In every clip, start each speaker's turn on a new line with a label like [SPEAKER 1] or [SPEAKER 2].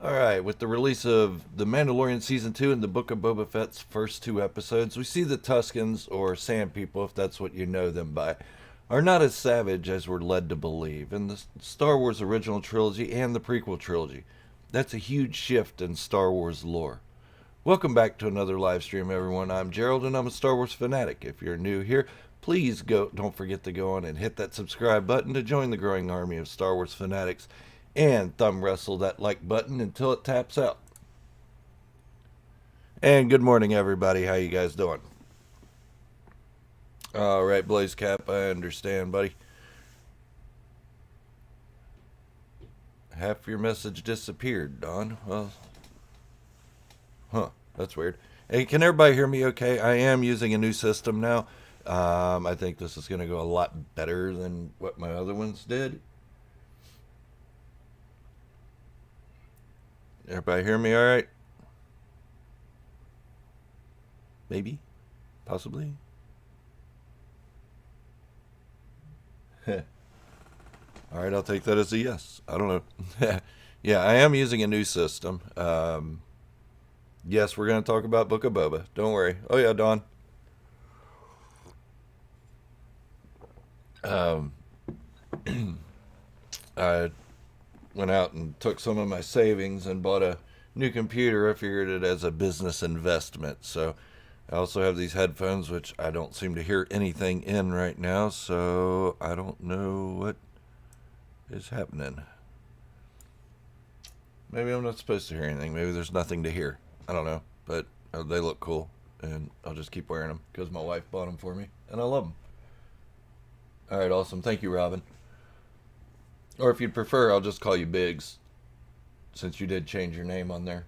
[SPEAKER 1] Alright, with the release of The Mandalorian Season 2 and the Book of Boba Fett's first two episodes, we see the Tuskens, or Sand People if that's what you know them by, are not as savage as we're led to believe in the Star Wars original trilogy and the prequel trilogy. That's a huge shift in Star Wars lore. Welcome back to another live stream, everyone. I'm Gerald, and I'm a Star Wars fanatic. If you're new here, please don't forget to go on and hit that subscribe button to join the growing army of Star Wars fanatics, and thumb wrestle that like button until it taps out. And good morning, everybody. How you guys doing? All right, Blaze Cap, I understand, buddy. Half your message disappeared, Don. Well, that's weird. Hey, can everybody hear me okay? I am using a new system now. I think this is going to go a lot better than what my other ones did. Everybody hear me all right? Maybe? Possibly? All right, I'll take that as a yes. I don't know. Yeah, I am using a new system. Yes, we're going to talk about Book of Boba. Don't worry. Oh, yeah, Don. Um, I went out and took some of my savings and bought a new computer. I figured it as a business investment. So I also have these headphones, which I don't seem to hear anything in right now. So I don't know what is happening. Maybe I'm not supposed to hear anything. Maybe there's nothing to hear. I don't know. But they look cool. And I'll just keep wearing them because my wife bought them for me. And I love them. All right, awesome. Thank you, Robin. Or if you'd prefer, I'll just call you Biggs, since you did change your name on there.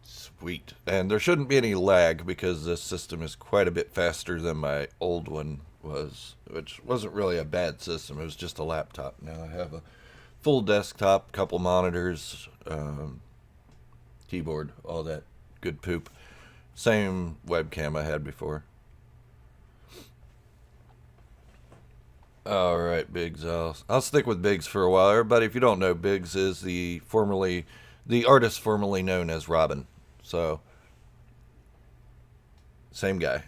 [SPEAKER 1] Sweet. And there shouldn't be any lag because this system is quite a bit faster than my old one was, which wasn't really a bad system. It was just a laptop. Now I have a full desktop, couple monitors, keyboard, all that good poop. Same webcam I had before. All right, Biggs. I'll stick with Biggs for a while. Everybody, if you don't know, Biggs is the artist formerly known as Robin. So, same guy.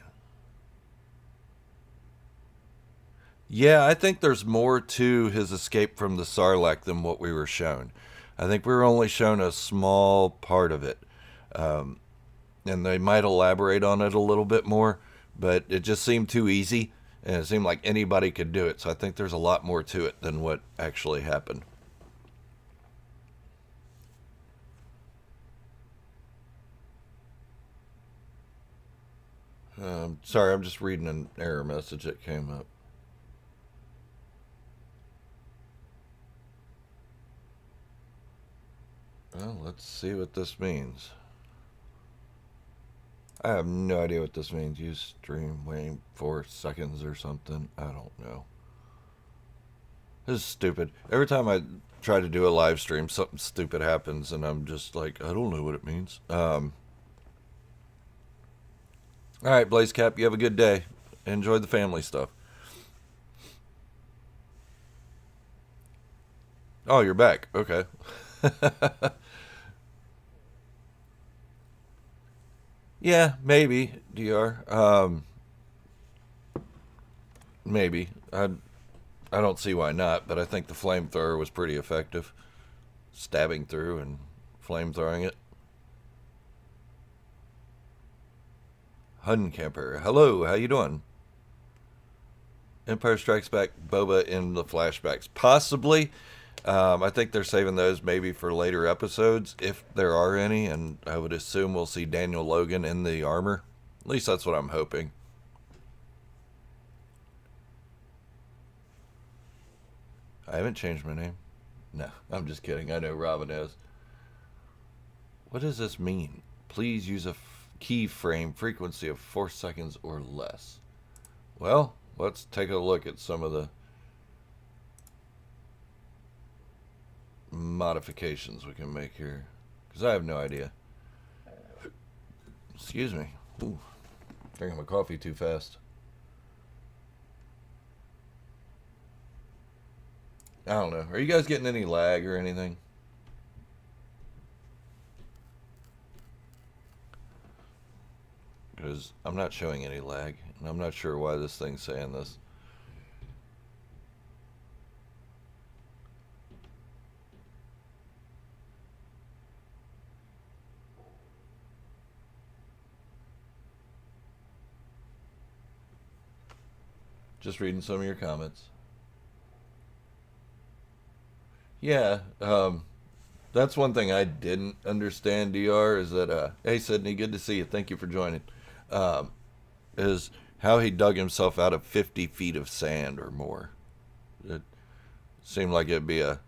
[SPEAKER 1] Yeah, I think there's more to his escape from the Sarlacc than what we were shown. I think we were only shown a small part of it. Um, and they might elaborate on it a little bit more, but it just seemed too easy, and it seemed like anybody could do it. So I think there's a lot more to it than what actually happened. Sorry, I'm just reading an error message that came up. Well, let's see what this means. I have no idea what this means. Use stream waiting 4 seconds or something. I don't know. This is stupid. Every time I try to do a live stream, something stupid happens, and I'm just like, I don't know what it means. All right, Blaze Cap, you have a good day. Enjoy the family stuff. Oh, you're back. Okay. Yeah, maybe Dr. Maybe. I don't see why not, but I think the flamethrower was pretty effective, stabbing through and flamethrowing it. Huncamper, hello, how you doing? Empire Strikes Back, Boba in the flashbacks, possibly. I think they're saving those maybe for later episodes, if there are any, and I would assume we'll see Daniel Logan in the armor. At least that's what I'm hoping. I haven't changed my name. No, I'm just kidding. I know Robin has. What does this mean? Please use a keyframe frequency of 4 seconds or less. Well, let's take a look at some of the modifications we can make here, because I have no idea. Excuse me. Ooh, drinking my coffee too fast. I don't know. Are you guys getting any lag or anything? Because I'm not showing any lag, and I'm not sure why this thing's saying this. Just reading some of your comments. Yeah, that's one thing I didn't understand, DR, is that, hey, Sydney, good to see you. Thank you for joining. Um, is how he dug himself out of 50 feet of sand or more. It seemed like it'd be a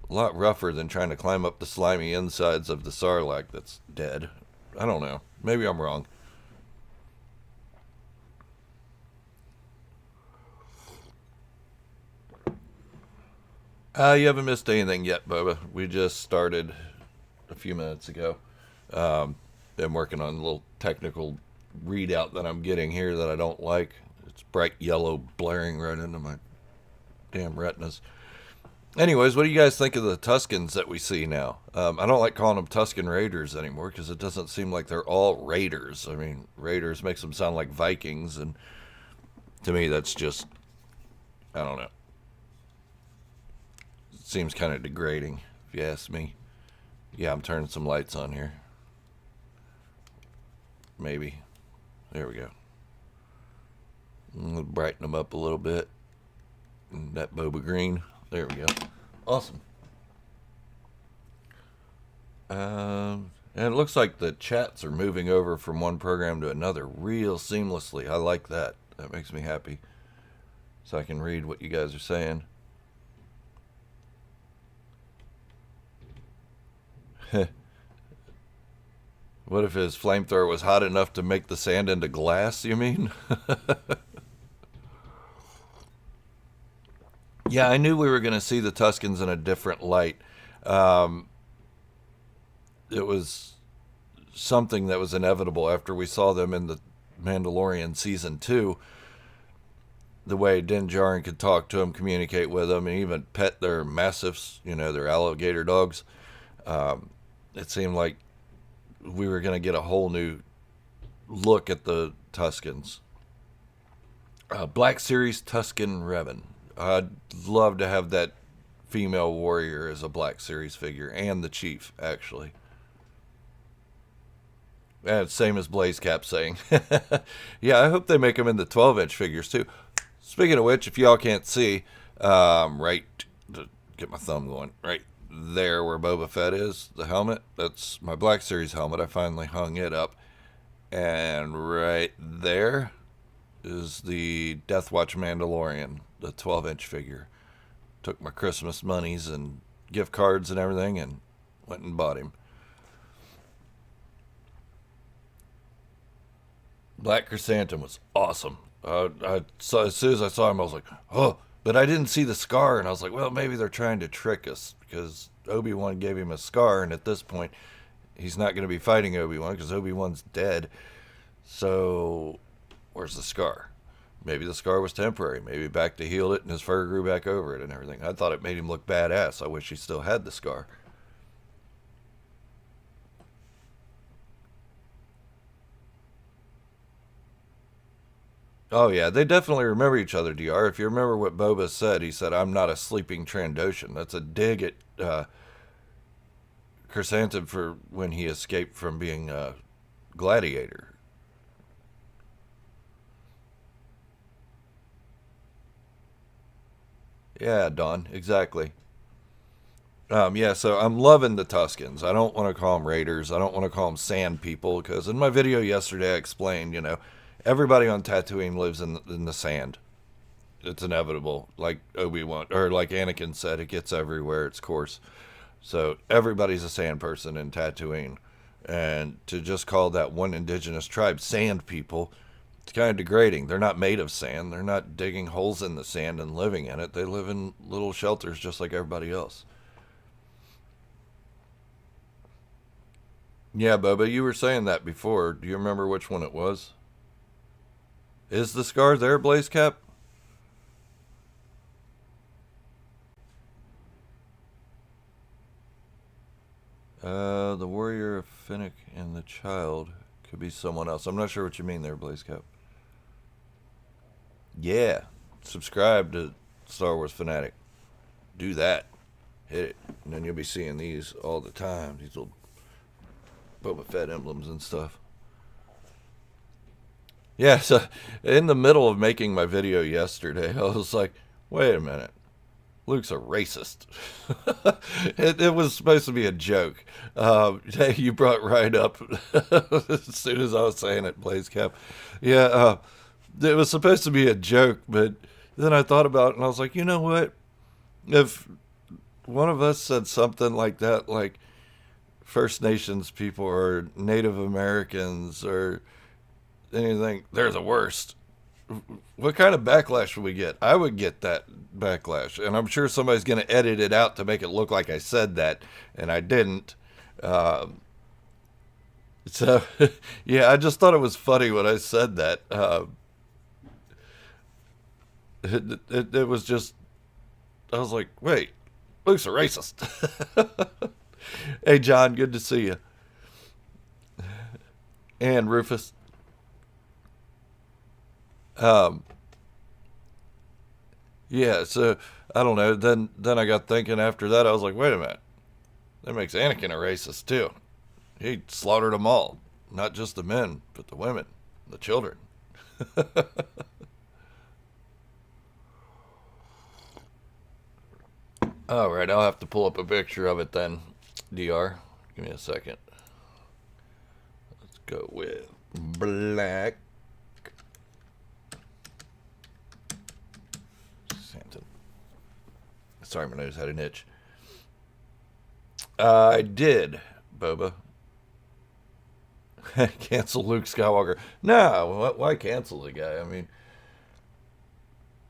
[SPEAKER 1] lot rougher than trying to climb up the slimy insides of the Sarlacc that's dead. I don't know. Maybe I'm wrong. You haven't missed anything yet, Boba. We just started a few minutes ago. Been working on a little technical readout that I'm getting here that I don't like. It's bright yellow blaring right into my damn retinas. Anyways, what do you guys think of the Tuskens that we see now? I don't like calling them Tusken Raiders anymore because it doesn't seem like they're all Raiders. I mean, Raiders makes them sound like Vikings, and to me, that's just, I don't know. It seems kind of degrading, if you ask me. Yeah, I'm turning some lights on here. Maybe. There we go. We'll brighten them up a little bit. And that boba green. There we go. Awesome. And it looks like the chats are moving over from one program to another real seamlessly. I like that. That makes me happy. So I can read what you guys are saying. What if his flamethrower was hot enough to make the sand into glass, you mean? Yeah, I knew we were going to see the Tuskens in a different light. Um, it was something that was inevitable after we saw them in the Mandalorian season 2. The way Din Djarin could talk to them, communicate with them, and even pet their mastiffs, their alligator dogs. It seemed like we were going to get a whole new look at the Tuskens. Black Series Tusken Raiders. I'd love to have that female warrior as a Black Series figure, and the chief, actually. And same as Blaze Cap saying. Yeah, I hope they make them into 12-inch figures, too. Speaking of which, if y'all can't see, right, to get my thumb going, right there where Boba Fett is, the helmet, that's my Black Series helmet. I finally hung it up. And right there is the Death Watch Mandalorian, the 12-inch figure. Took my Christmas monies and gift cards and everything and went and bought him. Black Chrysanthemum was awesome. I saw, as soon as I saw him, I was like, oh, but I didn't see the scar, and I was like, well, maybe they're trying to trick us because Obi-Wan gave him a scar, and at this point, he's not going to be fighting Obi-Wan because Obi-Wan's dead. So, where's the scar? Maybe the scar was temporary. Maybe Bacta healed it and his fur grew back over it and everything. I thought it made him look badass. I wish he still had the scar. Oh, yeah, they definitely remember each other, DR. If you remember what Boba said, he said, I'm not a sleeping Trandoshan. That's a dig at Chrysanthemum for when he escaped from being a gladiator. Yeah, Don, exactly. Yeah, so I'm loving the Tuskens. I don't want to call them Raiders. I don't want to call them Sand People because in my video yesterday I explained, everybody on Tatooine lives in the sand. It's inevitable. Like Obi-Wan, or like Anakin said, it gets everywhere, it's coarse. So everybody's a sand person in Tatooine. And to just call that one indigenous tribe Sand People, it's kind of degrading. They're not made of sand. They're not digging holes in the sand and living in it. They live in little shelters just like everybody else. Yeah, Bubba, you were saying that before. Do you remember which one it was? Is the scar there, Blaze Cap? The warrior of Finnick and the child could be someone else. I'm not sure what you mean there, Blaze Cap. Yeah, subscribe to Star Wars Fanatic. Do that. Hit it. And then you'll be seeing these all the time. These little Boba Fett emblems and stuff. Yeah, so in the middle of making my video yesterday, I was like, wait a minute. Luke's a racist. It was supposed to be a joke. You brought right up as soon as I was saying it, Blaze Cap. Yeah, it was supposed to be a joke, but then I thought about it and I was like, you know what? If one of us said something like that, like First Nations people or Native Americans or anything, they're the worst. What kind of backlash would we get? I would get that backlash, and I'm sure somebody's going to edit it out to make it look like I said that, and I didn't. So, yeah, I just thought it was funny when I said that. It was just, I was like, wait, Luke's a racist. Hey, John, good to see you. And Rufus. Yeah, so I don't know. Then I got thinking after that. I was like, wait a minute, that makes Anakin a racist too. He slaughtered them all, not just the men, but the women, the children. All right, I'll have to pull up a picture of it then. Dr. Give me a second. Let's go with black. Sorry, my nose had an itch. I did, Boba. Cancel Luke Skywalker. No, why cancel the guy? I mean,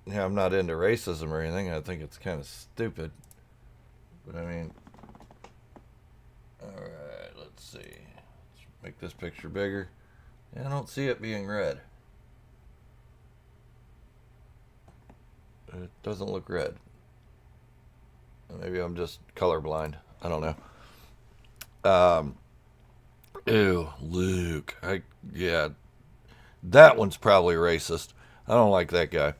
[SPEAKER 1] yeah, I'm not into racism or anything. I think it's kind of stupid. But I mean, all right, let's see. Let's make this picture bigger. Yeah, I don't see it being red. It doesn't look red. Maybe I'm just colorblind. I don't know. Ew, Luke. Yeah, that one's probably racist. I don't like that guy.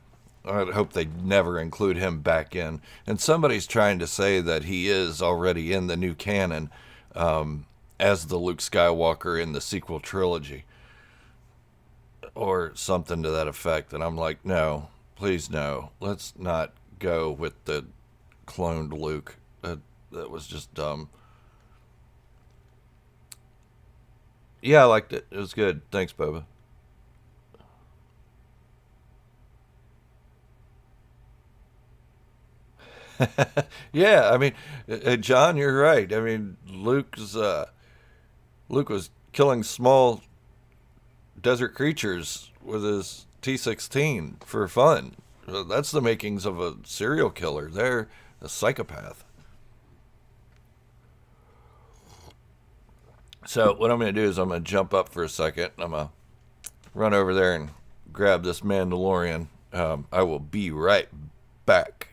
[SPEAKER 1] I hope they never include him back in. And somebody's trying to say that he is already in the new canon as the Luke Skywalker in the sequel trilogy. Or something to that effect. And I'm like, no, please no. Let's not go with the cloned Luke. That was just dumb. Yeah, I liked it. It was good. Thanks, Boba. Yeah, I mean, John, you're right. I mean, Luke was killing small desert creatures with his T-16 for fun. That's the makings of a serial killer. They're a psychopath. So what I'm going to do is I'm going to jump up for a second. I'm going to run over there and grab this Mandalorian. I will be right back.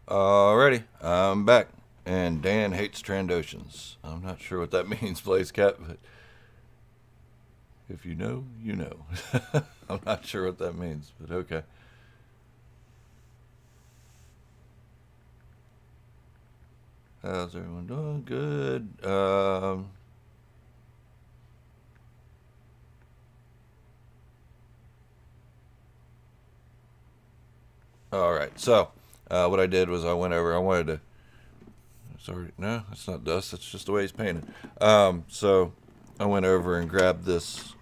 [SPEAKER 1] Alrighty, I'm back. And Dan hates Trandoshans. I'm not sure what that means, Blaze Cat, but if you know, you know. I'm not sure what that means, but okay. How's everyone doing? Good. All right. So, what I did was I went over. I wanted to. Sorry, no, it's not dust. It's just the way he's painted. So I went over and grabbed this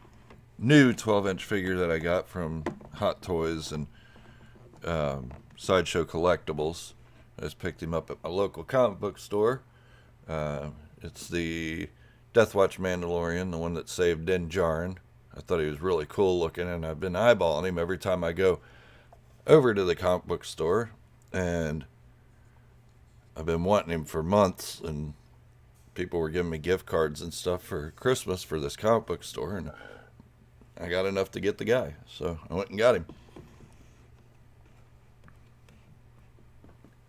[SPEAKER 1] new 12-inch figure that I got from Hot Toys and Sideshow Collectibles. I just picked him up at my local comic book store. It's the Death Watch Mandalorian, the one that saved Din Djarin. I thought he was really cool looking, and I've been eyeballing him every time I go over to the comic book store, and I've been wanting him for months, and people were giving me gift cards and stuff for Christmas for this comic book store, and I got enough to get the guy, so I went and got him.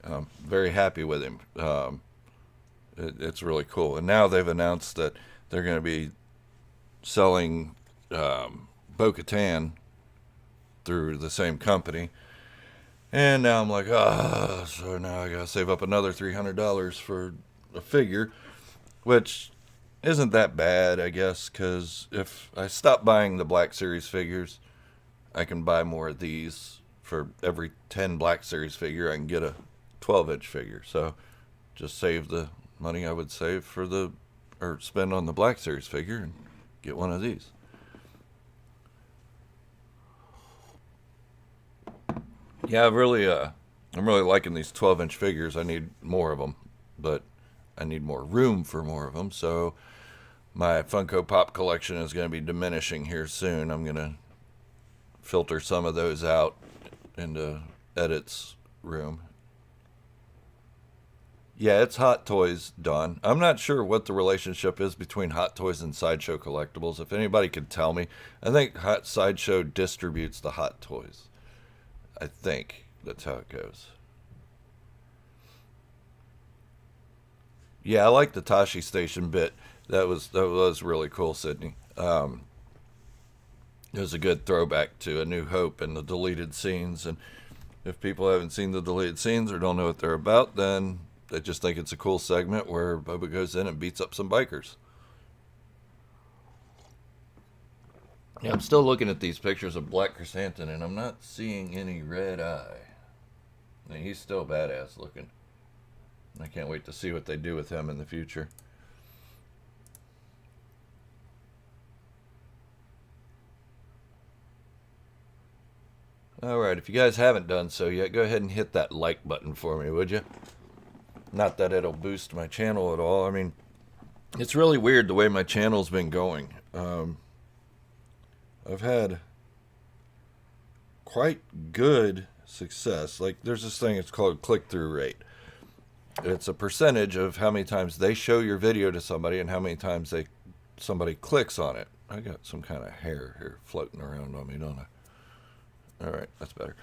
[SPEAKER 1] I'm very happy with him. It's really cool. And now they've announced that they're going to be selling Bo-Katan through the same company. And now I'm like, so now I got to save up another $300 for a figure, which isn't that bad, I guess, because if I stop buying the Black Series figures, I can buy more of these. For every 10 Black Series figure, I can get a 12-inch figure. So just save the money I would save for or spend on the Black Series figure and get one of these. Yeah, I'm really liking these 12-inch figures. I need more of them, but I need more room for more of them. So my Funko Pop collection is going to be diminishing here soon. I'm going to filter some of those out into Edit's room. Yeah, it's Hot Toys, Don. I'm not sure what the relationship is between Hot Toys and Sideshow Collectibles. If anybody could tell me. I think Sideshow distributes the Hot Toys. I think that's how it goes. Yeah, I like the Tashi Station bit. That was really cool, Sydney. It was a good throwback to A New Hope and the deleted scenes. And if people haven't seen the deleted scenes or don't know what they're about, then they just think it's a cool segment where Boba goes in and beats up some bikers. Yeah, I'm still looking at these pictures of Black Chrysanthemum, and I'm not seeing any red eye. I mean, he's still badass looking. I can't wait to see what they do with him in the future. Alright, if you guys haven't done so yet, go ahead and hit that like button for me, would you? Not that it'll boost my channel at all. I mean, it's really weird the way my channel's been going. I've had quite good success. Like, there's this thing, it's called click-through rate. It's a percentage of how many times they show your video to somebody and how many times somebody clicks on it. I got some kind of hair here floating around on me, don't I? All right, that's better.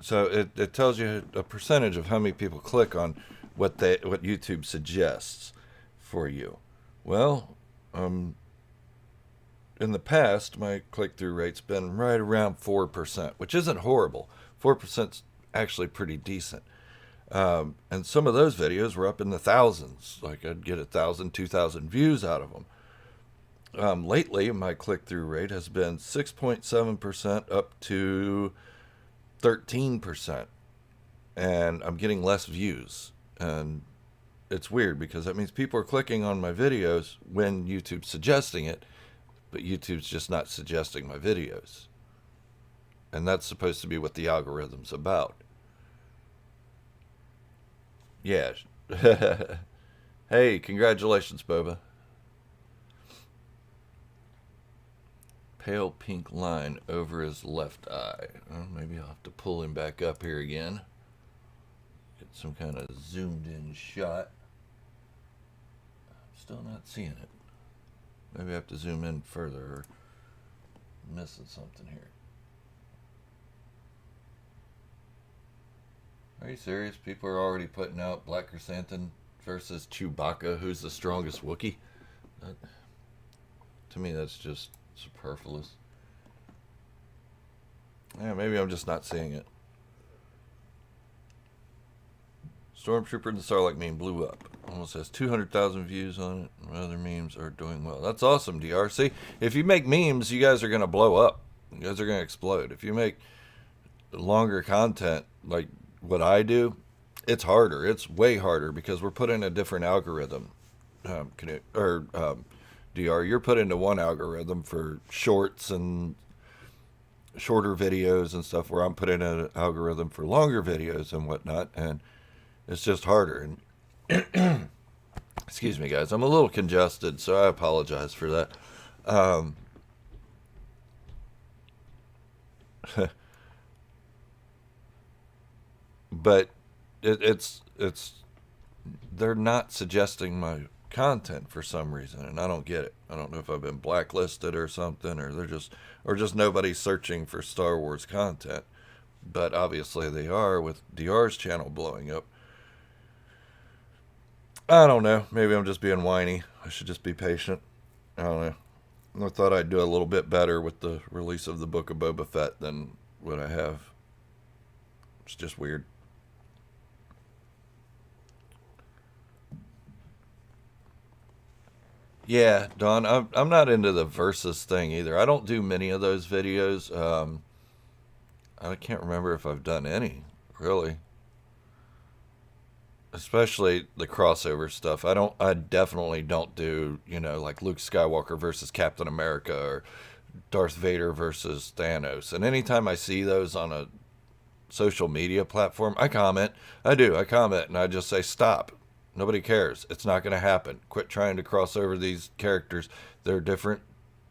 [SPEAKER 1] So it tells you a percentage of how many people click on what YouTube suggests for you. Well, in the past, my click-through rate's been right around 4%, which isn't horrible. 4%'s actually pretty decent. And some of those videos were up in the thousands. Like, I'd get 1,000, 2,000 views out of them. Lately, my click-through rate has been 6.7% up to 13%. And I'm getting less views. And it's weird because that means people are clicking on my videos when YouTube's suggesting it, but YouTube's just not suggesting my videos. And that's supposed to be what the algorithm's about. Yeah. Hey, congratulations, Boba. Pale pink line over his left eye. Well, maybe I'll have to pull him back up here again. Get some kind of zoomed in shot. I'm still not seeing it. Maybe I have to zoom in further or missing something here. Are you serious? People are already putting out Black Chrysanthemum versus Chewbacca, who's the strongest Wookiee? To me, that's just superfluous. Yeah, maybe I'm just not seeing it. Stormtrooper and the Sarlacc meme blew up. Almost has 200,000 views on it. Other memes are doing well. That's awesome, DRC. If you make memes, you guys are going to blow up. You guys are going to explode. If you make longer content like what I do, it's harder. It's way harder because we're put in a different algorithm. DR, you're put into one algorithm for shorts and shorter videos and stuff where I'm putting in an algorithm for longer videos and whatnot, and it's just harder. And excuse me, guys, I'm a little congested, so I apologize for that. Um, but it's they're not suggesting my content for some reason, and I don't get it. I don't know if I've been blacklisted or something, or just nobody's searching for Star Wars content. But obviously they are with DR's channel blowing up. I don't know. Maybe I'm just being whiny. I should just be patient. I don't know. I thought I'd do a little bit better with the release of the Book of Boba Fett than what I have. It's just weird. Yeah, Don, I'm not into the versus thing either. I don't do many of those videos. I can't remember if I've done any, really. Especially the crossover stuff. I definitely don't do, like Luke Skywalker versus Captain America or Darth Vader versus Thanos. And anytime I see those on a social media platform, I comment. I comment and I just say stop. Nobody cares. It's not going to happen. Quit trying to cross over these characters. They're different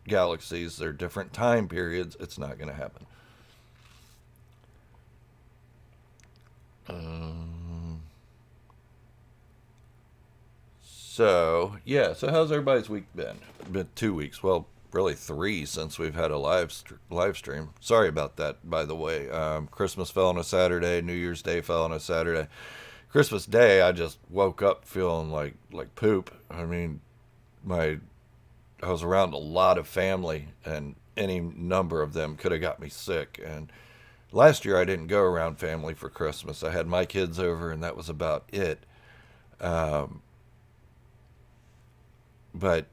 [SPEAKER 1] galaxies, they're different time periods. It's not going to happen. Um, so, yeah. So, how's everybody's week been? Been 2 weeks. Well, really three since we've had a live stream. Sorry about that, by the way. Christmas fell on a Saturday. New Year's Day fell on a Saturday. Christmas Day, I just woke up feeling like poop. I mean, my I was around a lot of family, and any number of them could have got me sick. And last year, I didn't go around family for Christmas. I had my kids over, and that was about it. Um, but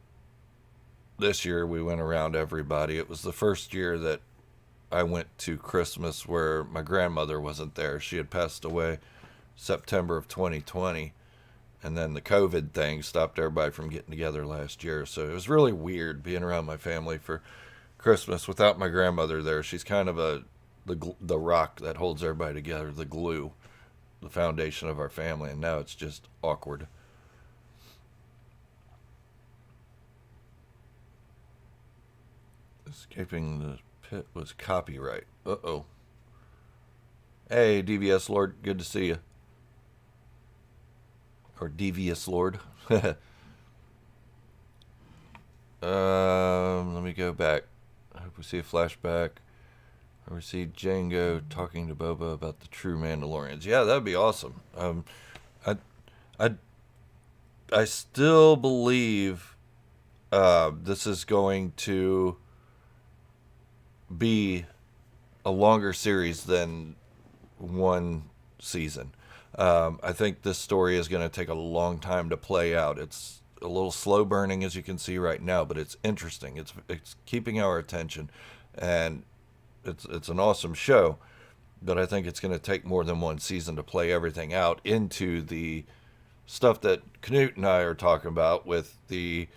[SPEAKER 1] this year, we went around everybody. It was the first year that I went to Christmas where my grandmother wasn't there. She had passed away September of 2020. And then the COVID thing stopped everybody from getting together last year. So it was really weird being around my family for Christmas without my grandmother there. She's kind of the rock that holds everybody together, the glue, the foundation of our family. And now it's just awkward. Escaping the pit was copyright. Uh-oh. Hey, DVS Lord, good to see you. Or Devious Lord. Let me go back. I hope we see a flashback. Or we see Django talking to Boba about the true Mandalorians. Yeah, that'd be awesome. I, I, I still believe this is going to be a longer series than one season. I think this story is going to take a long time to play out. It's a little slow burning, as you can see right now, but it's interesting. It's keeping our attention, and it's an awesome show. But I think it's going to take more than one season to play everything out into the stuff that Knut and I are talking about with the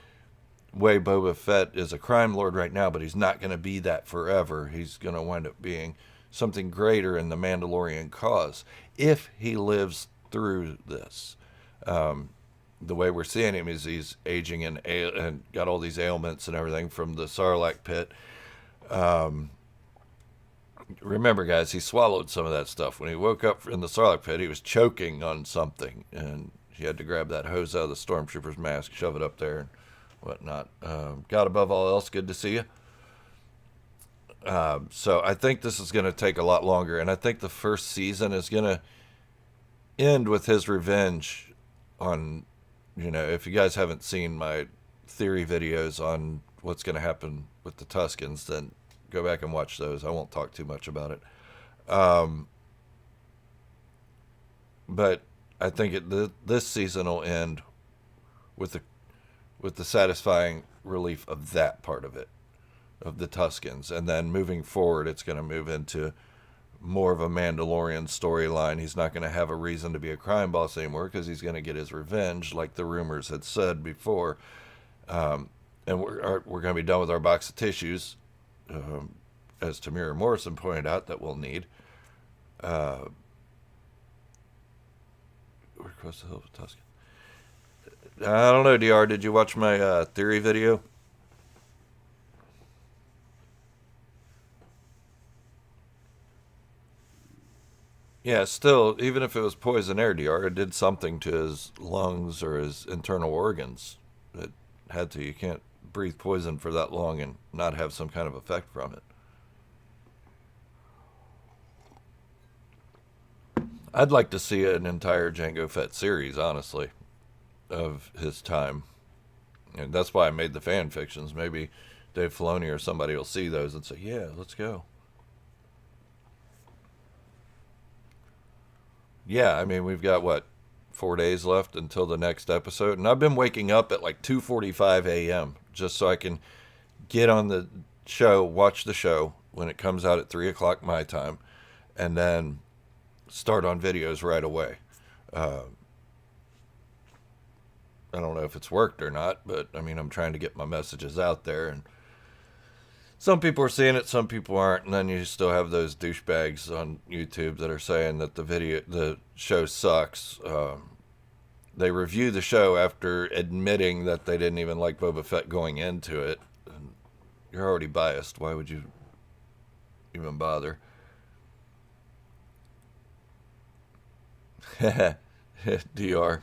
[SPEAKER 1] way Boba Fett is a crime lord right now, but he's not going to be that forever. He's going to wind up being something greater in the Mandalorian cause if he lives through this. The way we're seeing him is he's aging and got all these ailments and everything from the Sarlacc pit. Um, Remember, guys, he swallowed some of that stuff. When he woke up in the Sarlacc pit, he was choking on something, and he had to grab that hose out of the stormtrooper's mask, shove it up there, and whatnot. God above all else, good to see you. So I think this is going to take a lot longer, and I think the first season is going to end with his revenge on, if you guys haven't seen my theory videos on what's going to happen with the Tuskens, then go back and watch those. I won't talk too much about it. Um, but I think this season will end with the satisfying relief of that part of it, of the Tuskens, and then moving forward, it's going to move into more of a Mandalorian storyline. He's not going to have a reason to be a crime boss anymore because he's going to get his revenge, like the rumors had said before. And we're going to be done with our box of tissues. as Tamira Morrison pointed out, that we'll need. We're across the hill of Tusken. I don't know, DR. Did you watch my theory video? Yeah, still, even if it was poison air, DR, it did something to his lungs or his internal organs. It had to. You can't breathe poison for that long and not have some kind of effect from it. I'd like to see an entire Jango Fett series, honestly, of his time. And that's why I made the fan fictions. Maybe Dave Filoni or somebody will see those and say, yeah, let's go. Yeah, I mean, we've got, what, 4 days left until the next episode. And I've been waking up at like 2:45 a.m. just so I can get on the show, watch the show when it comes out at 3 o'clock my time, and then start on videos right away. Uh, I don't know if it's worked or not, but I mean, I'm trying to get my messages out there, and some people are seeing it, some people aren't, and then you still have those douchebags on YouTube that are saying that the show sucks. They review the show after admitting that they didn't even like Boba Fett going into it. And you're already biased. Why would you even bother? DR.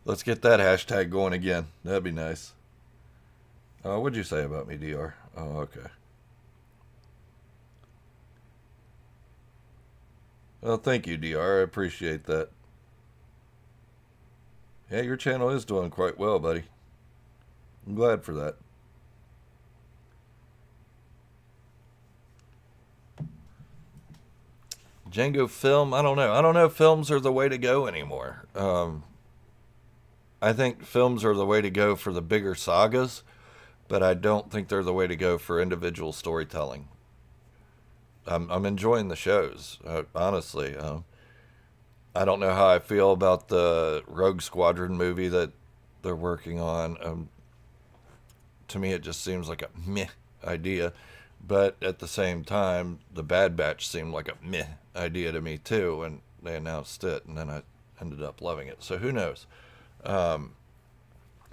[SPEAKER 1] Let's get that hashtag going again. That'd be nice. What'd you say about me, DR? Oh, okay. Well, thank you, DR. I appreciate that. Yeah, your channel is doing quite well, buddy. I'm glad for that. Django film, I don't know. I don't know if films are the way to go anymore. I think films are the way to go for the bigger sagas, but I don't think they're the way to go for individual storytelling. I'm enjoying the shows, honestly. I don't know how I feel about the Rogue Squadron movie that they're working on. To me, it just seems like a meh idea. But at the same time, the Bad Batch seemed like a meh idea to me too, and they announced it, and then I ended up loving it. So who knows? Um,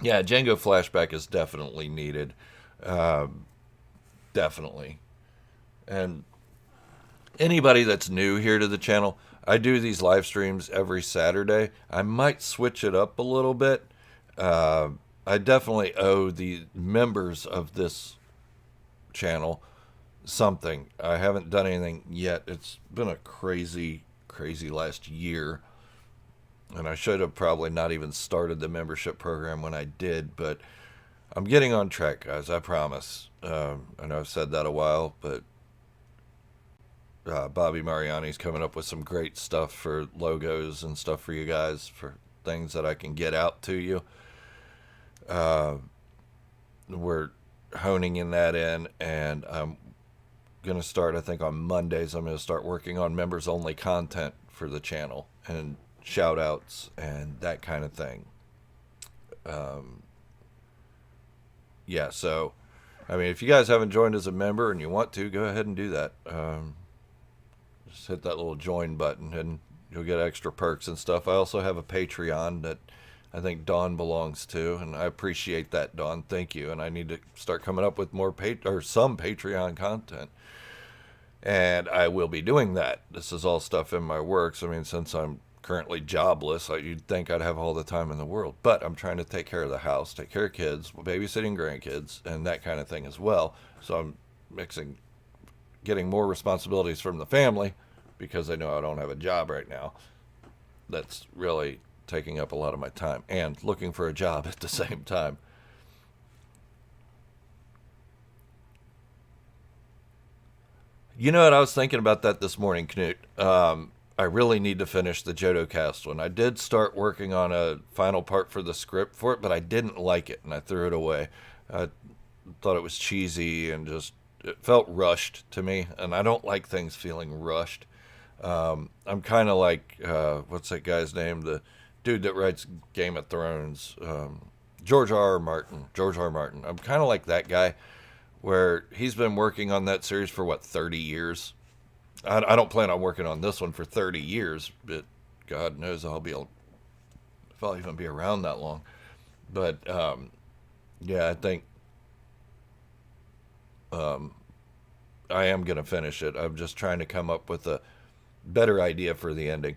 [SPEAKER 1] yeah, Django flashback is definitely needed. Um, Definitely. And anybody that's new here to the channel, I do these live streams every Saturday. I might switch it up a little bit. Uh, I definitely owe the members of this channel something. I haven't done anything yet. It's been a crazy, crazy last year. And I should have probably not even started the membership program when I did, but I'm getting on track, guys. I promise. I know I've said that a while, but Bobby Mariani's coming up with some great stuff for logos and stuff for you guys, for things that I can get out to you. Uh, we're honing in that in, and I'm going to start, I think on Mondays, I'm going to start working on members only content for the channel and shout outs and that kind of thing. Um, yeah, so, I mean, if you guys haven't joined as a member and you want to, go ahead and do that. Just hit that little join button and you'll get extra perks and stuff. I also have a Patreon that I think Dawn belongs to, and I appreciate that, Dawn. Thank you. And I need to start coming up with more some Patreon content. And I will be doing that. This is all stuff in my works. I mean, since I'm currently jobless, you'd think I'd have all the time in the world. But I'm trying to take care of the house, take care of kids, babysitting grandkids, and that kind of thing as well. So I'm getting more responsibilities from the family because I know I don't have a job right now. That's really taking up a lot of my time and looking for a job at the same time. You know what? I was thinking about that this morning, Knut. I really need to finish the JodoCast one. I did start working on a final part for the script for it, but I didn't like it, and I threw it away. I thought it was cheesy and just it felt rushed to me, and I don't like things feeling rushed. I'm kind of like what's that guy's name? The dude that writes Game of Thrones, George R. R. Martin. George R. R. Martin. I'm kind of like that guy, where he's been working on that series for what, 30 years. I don't plan on working on this one for 30 years, but God knows if I'll even be around that long. But yeah, I think I am going to finish it. I'm just trying to come up with a better idea for the ending.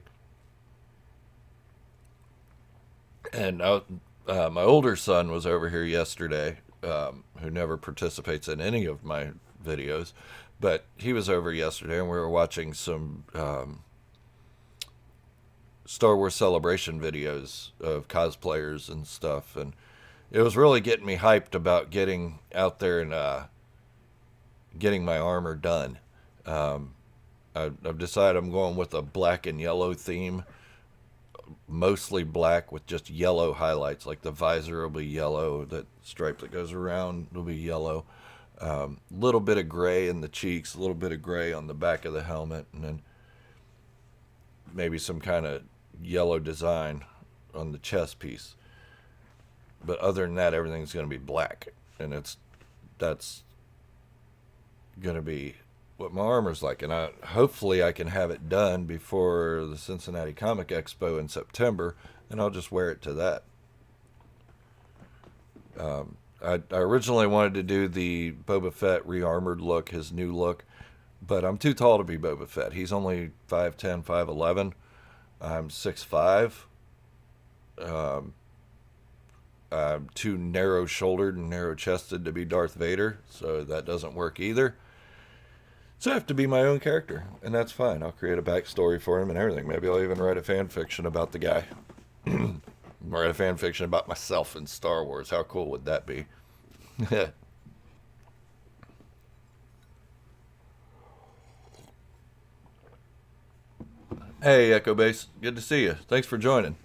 [SPEAKER 1] And my older son was over here yesterday, who never participates in any of my videos, but he was over yesterday and we were watching some Star Wars Celebration videos of cosplayers and stuff, and it was really getting me hyped about getting out there and getting my armor done. I've decided I'm going with a black and yellow theme, mostly black with just yellow highlights. Like the visor will be yellow, that stripe that goes around will be yellow. Little bit of gray in the cheeks, a little bit of gray on the back of the helmet, and then maybe some kind of yellow design on the chest piece. But other than that, everything's going to be black, and that's going to be what my armor's like. And hopefully I can have it done before the Cincinnati Comic Expo in September, and I'll just wear it to that. I originally wanted to do the Boba Fett re-armored look, his new look, but I'm too tall to be Boba Fett. He's only 5'10", 5'11". I'm 6'5". I'm too narrow-shouldered and narrow-chested to be Darth Vader, so that doesn't work either. So I have to be my own character, and that's fine. I'll create a backstory for him and everything. Maybe I'll even write a fan fiction about the guy. Write a fan fiction about myself in Star Wars. How cool would that be? Hey, Echo Base. Good to see you. Thanks for joining.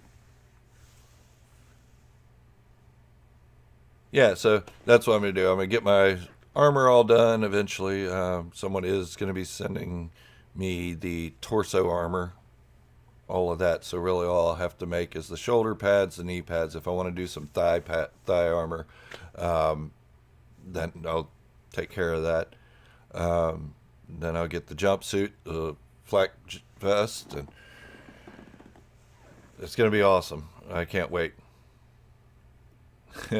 [SPEAKER 1] Yeah, so that's what I'm going to do. I'm going to get my armor all done eventually. Someone is going to be sending me the torso armor, all of that. So really all I'll have to make is the shoulder pads, the knee pads. If I want to do some thigh armor, then I'll take care of that. Then I'll get the jumpsuit, the flak vest, and it's going to be awesome. I can't wait.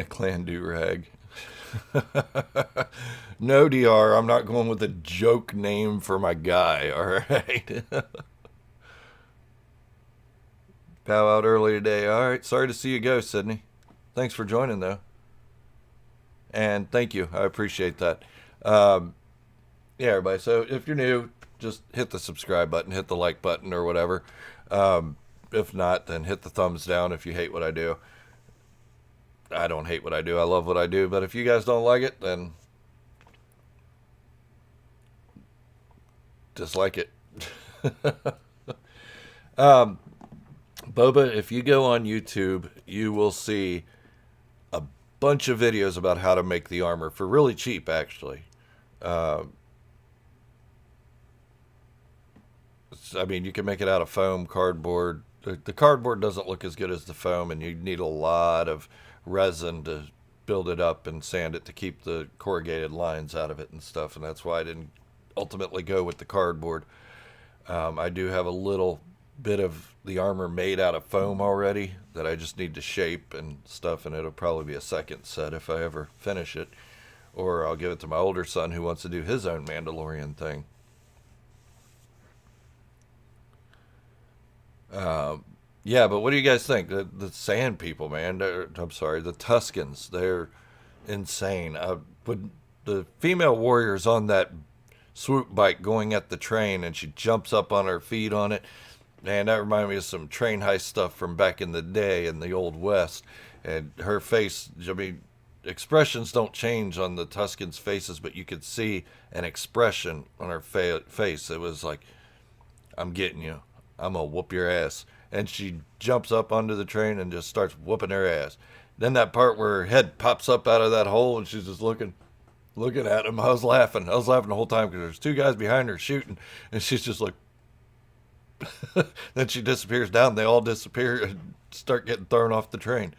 [SPEAKER 1] Clan do-rag. No, DR, I'm not going with a joke name for my guy, alright? Bow out early today. Alright, sorry to see you go, Sydney. Thanks for joining, though. And thank you. I appreciate that. Yeah, everybody, so if you're new, just hit the subscribe button, hit the like button or whatever. If not, then hit the thumbs down if you hate what I do. I don't hate what I do. I love what I do. But if you guys don't like it, then dislike it. Boba, if you go on YouTube, you will see a bunch of videos about how to make the armor for really cheap, actually. I mean, you can make it out of foam, cardboard. The cardboard doesn't look as good as the foam, and you need a lot of resin to build it up and sand it to keep the corrugated lines out of it and stuff, and that's why I didn't ultimately go with the cardboard. I do have a little bit of the armor made out of foam already that I just need to shape and stuff, and it'll probably be a second set if I ever finish it, or I'll give it to my older son who wants to do his own Mandalorian thing. Yeah, but what do you guys think? The Sand People, man. I'm sorry, the Tuskens. They're insane. But the female warrior's on that swoop bike going at the train, and she jumps up on her feet on it. Man, that reminded me of some train heist stuff from back in the day in the Old West. And her face, I mean, expressions don't change on the Tuskens' faces, but you could see an expression on her face. It was like, I'm getting you. I'm going to whoop your ass. And she jumps up onto the train and just starts whooping her ass. Then that part where her head pops up out of that hole and she's just looking at him. I was laughing the whole time because there's two guys behind her shooting, and she's just like, then she disappears down. They all disappear and start getting thrown off the train.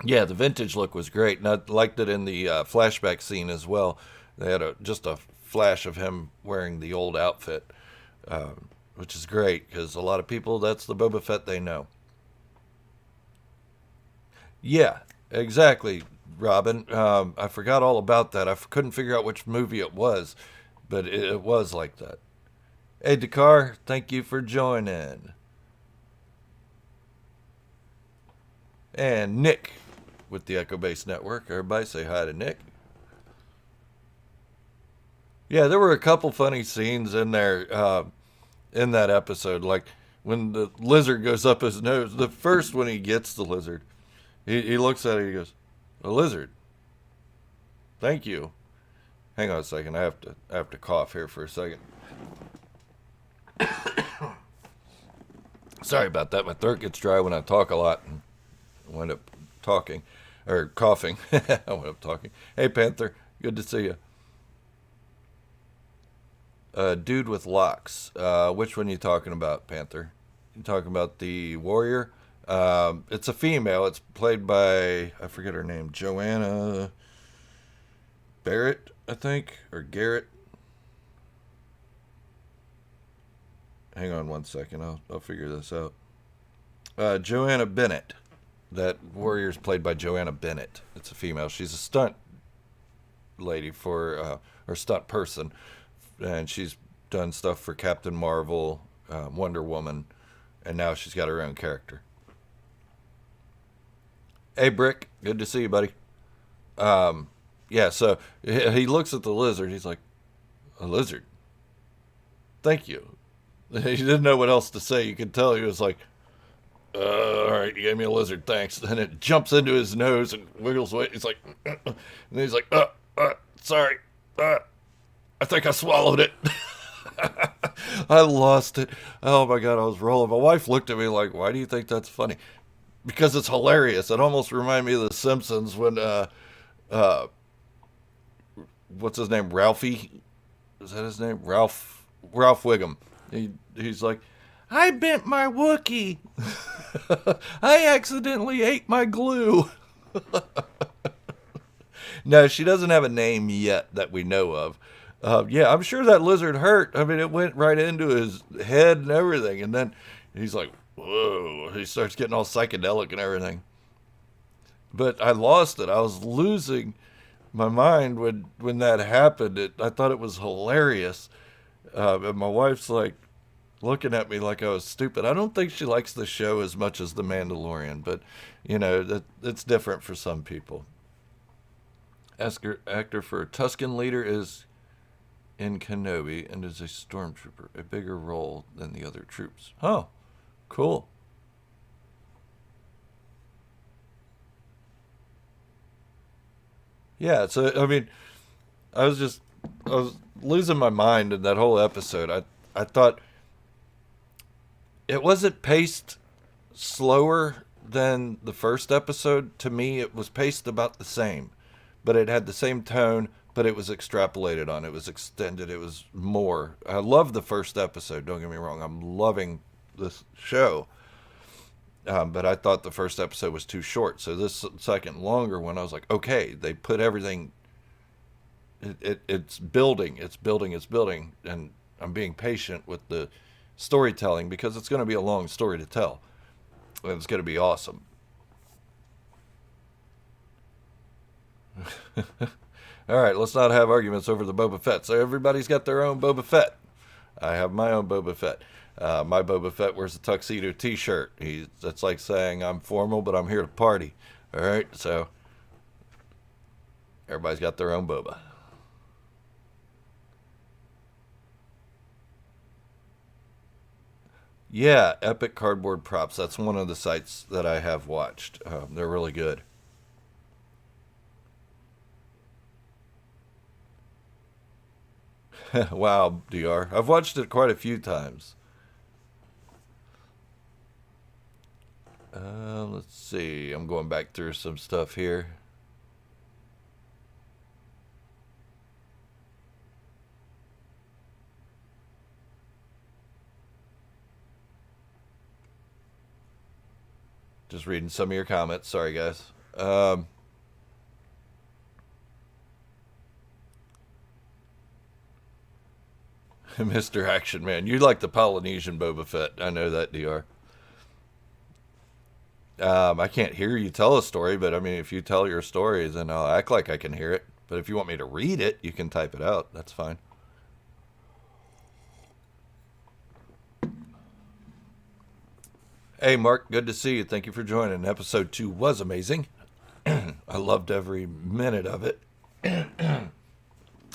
[SPEAKER 1] Yeah, the vintage look was great, and I liked it in the flashback scene as well. They had just a flash of him wearing the old outfit, which is great because a lot of people, that's the Boba Fett they know. Yeah, exactly, Robin. I forgot all about that. Couldn't figure out which movie it was, but it was like that. Hey, Dakar, thank you for joining. And Nick with the Echo Base Network. Everybody say hi to Nick. Yeah, there were a couple funny scenes in there in that episode. Like when the lizard goes up his nose. The first when he gets the lizard, he looks at it. He goes, "A lizard. Thank you." Hang on a second. I have to cough here for a second. Sorry about that. My throat gets dry when I talk a lot and wind up talking or coughing. I went up talking. Hey, Panther. Good to see you. Dude with locks. Which one are you talking about, Panther? You talking about the warrior? It's a female. It's played by, I forget her name, Joanna Barrett, I think, or Garrett. Hang on one second. I'll figure this out. Joanna Bennett. That warrior is played by Joanna Bennett. It's a female. She's a stunt lady or stunt person, and she's done stuff for Captain Marvel, Wonder Woman, and now she's got her own character. Hey, Brick, good to see you, buddy. Yeah, so he looks at the lizard. He's like, "A lizard? Thank you." He didn't know what else to say. You could tell he was like, all right, you gave me a lizard, thanks. And it jumps into his nose and wiggles away. He's like, and he's like, sorry, I think I swallowed it. I lost it. Oh my God, I was rolling. My wife looked at me like, why do you think that's funny? Because it's hilarious. It almost reminded me of The Simpsons when, uh, what's his name? Ralphie? Is that his name? Ralph Wiggum. He's like, I bent my Wookie. I accidentally ate my glue. No, she doesn't have a name yet that we know of. Yeah, I'm sure that lizard hurt. I mean, it went right into his head and everything. And then he's like, whoa. He starts getting all psychedelic and everything. But I lost it. I was losing my mind when that happened. I thought it was hilarious. And my wife's like looking at me like I was stupid. I don't think she likes the show as much as The Mandalorian, but it's different for some people. Actor for Tusken Leader is in Kenobi and is a stormtrooper, a bigger role than the other troops. Oh, cool. Yeah, so I mean, I was losing my mind in that whole episode. I thought it wasn't paced slower than the first episode. To me, it was paced about the same, but it had the same tone, but it was extrapolated on. It was extended. It was more. I love the first episode. Don't get me wrong. I'm loving this show. But I thought the first episode was too short. So this second longer one, I was like, okay, they put everything. It's building, it's building, it's building, and I'm being patient with the storytelling because it's going to be a long story to tell. And it's going to be awesome. All right, let's not have arguments over the Boba Fett. So everybody's got their own Boba Fett. I have my own Boba Fett. My Boba Fett wears a tuxedo T-shirt. That's like saying I'm formal, but I'm here to party. All right, so everybody's got their own Boba. Yeah, Epic Cardboard Props. That's one of the sites that I have watched. They're really good. Wow, DR. I've watched it quite a few times. Let's see. I'm going back through some stuff here. Just reading some of your comments. Sorry, guys. Mr. Action Man. You like the Polynesian Boba Fett. I know that, DR. I can't hear you tell a story, but I mean, if you tell your story, then I'll act like I can hear it. But if you want me to read it, you can type it out. That's fine. Hey, Mark, good to see you. Thank you for joining. Episode 2 was amazing. I loved every minute of it.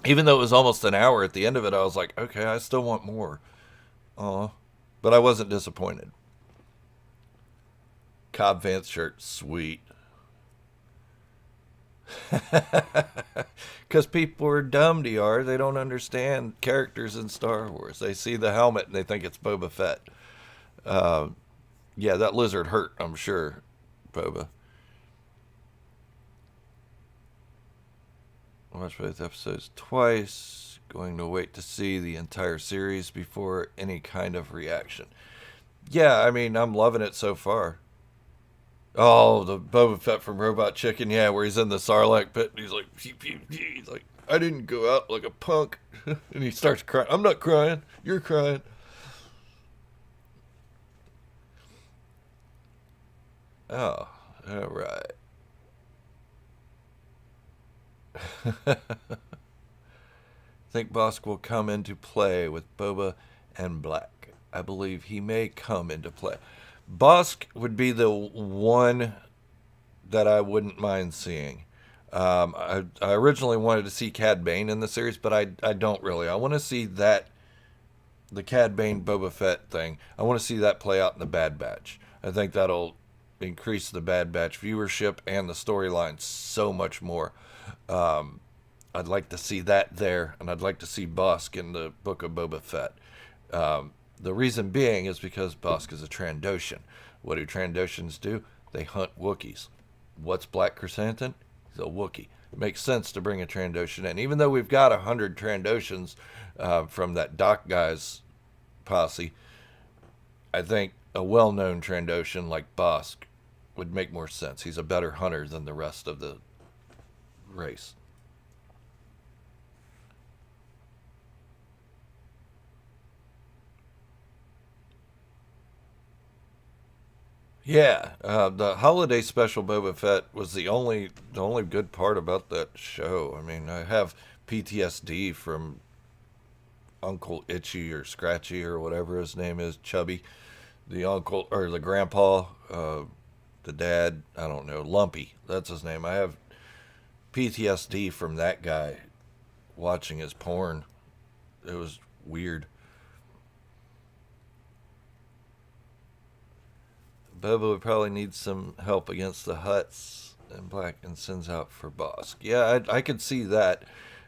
[SPEAKER 1] Even though it was almost an hour at the end of it, I was like, okay, I still want more. But I wasn't disappointed. Cobb Vance shirt, sweet. Because people are dumb, DR. They don't understand characters in Star Wars. They see the helmet and they think it's Boba Fett. Yeah, that lizard hurt, I'm sure, Boba. Watch both episodes twice. Going to wait to see the entire series before any kind of reaction. Yeah, I mean, I'm loving it so far. Oh, the Boba Fett from Robot Chicken, yeah, where he's in the Sarlacc pit and he's like, he's like, I didn't go out like a punk. And he starts crying. I'm not crying. You're crying. Oh, all right. Think Bosk will come into play with Boba and Black. I believe he may come into play. Bosk would be the one that I wouldn't mind seeing. I originally wanted to see Cad Bane in the series, but I don't really. I want to see that, the Cad Bane Boba Fett thing. I want to see that play out in the Bad Batch. I think that'll increase the Bad Batch viewership and the storyline so much more. I'd like to see that there, and I'd like to see Bosk in the Book of Boba Fett. The reason being is because Bosk is a Trandoshan. What do Trandoshans do? They hunt Wookiees. What's Black Chrysanthemum? He's a Wookiee. It makes sense to bring a Trandoshan in. Even though we've got 100 Trandoshans from that Doc guy's posse, I think a well-known Trandoshan like Bosk would make more sense. He's a better hunter than the rest of the race. Yeah, the holiday special Boba Fett was the only good part about that show. I mean, I have PTSD from Uncle Itchy or Scratchy or whatever his name is, Chubby, the uncle or the grandpa, the dad. I don't know, Lumpy. That's his name. I have PTSD from that guy watching his porn. It was weird. Boba would probably need some help against the Hutts, and Black and sends out for Bosk. Yeah, I could see that.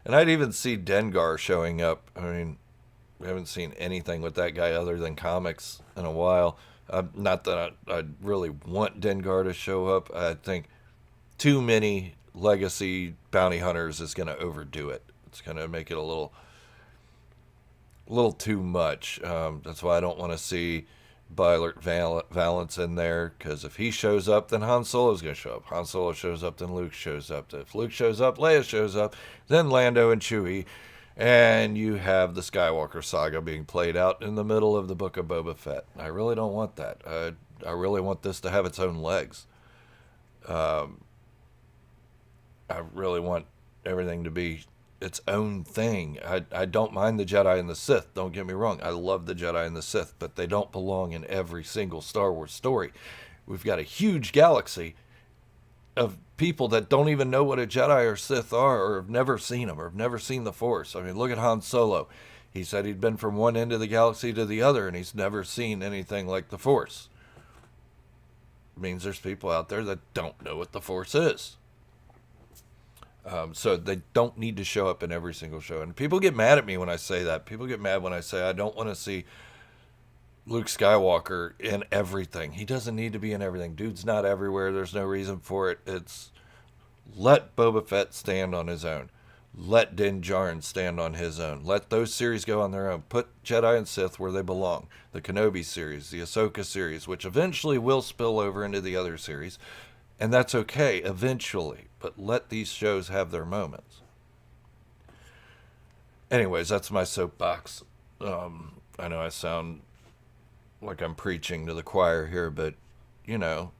[SPEAKER 1] And I'd even see Dengar showing up. I mean, we haven't seen anything with that guy other than comics in a while. Not that I really want Dengar to show up. I think too many legacy bounty hunters is going to overdo it. It's going to make it a little too much. That's why I don't want to see Bylert Valance in there, because if he shows up, then Han Solo's going to show up. Han Solo shows up, then Luke shows up. If Luke shows up, Leia shows up, then Lando and Chewie, and you have the Skywalker saga being played out in the middle of the Book of Boba Fett. I really don't want that. I really want this to have its own legs. Um, I really want everything to be its own thing. I don't mind the Jedi and the Sith, don't get me wrong. I love the Jedi and the Sith, but they don't belong in every single Star Wars story. We've got a huge galaxy of people that don't even know what a Jedi or Sith are, or have never seen them, or have never seen the Force. I mean, look at Han Solo. He said he'd been from one end of the galaxy to the other, and he's never seen anything like the Force. It means there's people out there that don't know what the Force is. So they don't need to show up in every single show. And people get mad at me when I say that. People get mad when I say I don't want to see Luke Skywalker in everything. He doesn't need to be in everything. Dude's not everywhere. There's no reason for it. It's let Boba Fett stand on his own. Let Din Djarin stand on his own. Let those series go on their own. Put Jedi and Sith where they belong. The Kenobi series, the Ahsoka series, which eventually will spill over into the other series. And that's okay eventually, but let these shows have their moments. Anyways, that's my soapbox. I know I sound like I'm preaching to the choir here, but you know,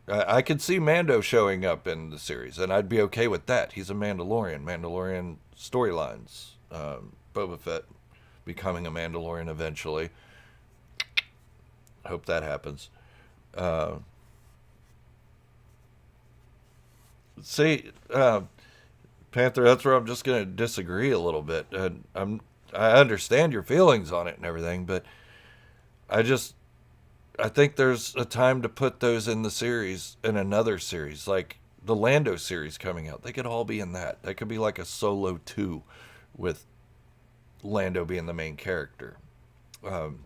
[SPEAKER 1] I could see Mando showing up in the series, and I'd be okay with that. He's a Mandalorian. Mandalorian storylines. Boba Fett becoming a Mandalorian eventually. Hope that happens. Uh, see, Panther, that's where I'm just going to disagree a little bit. I understand your feelings on it and everything, but I just I think there's a time to put those in the series in another series, like the Lando series coming out. They could all be in that. That could be like a Solo 2 with Lando being the main character. Um,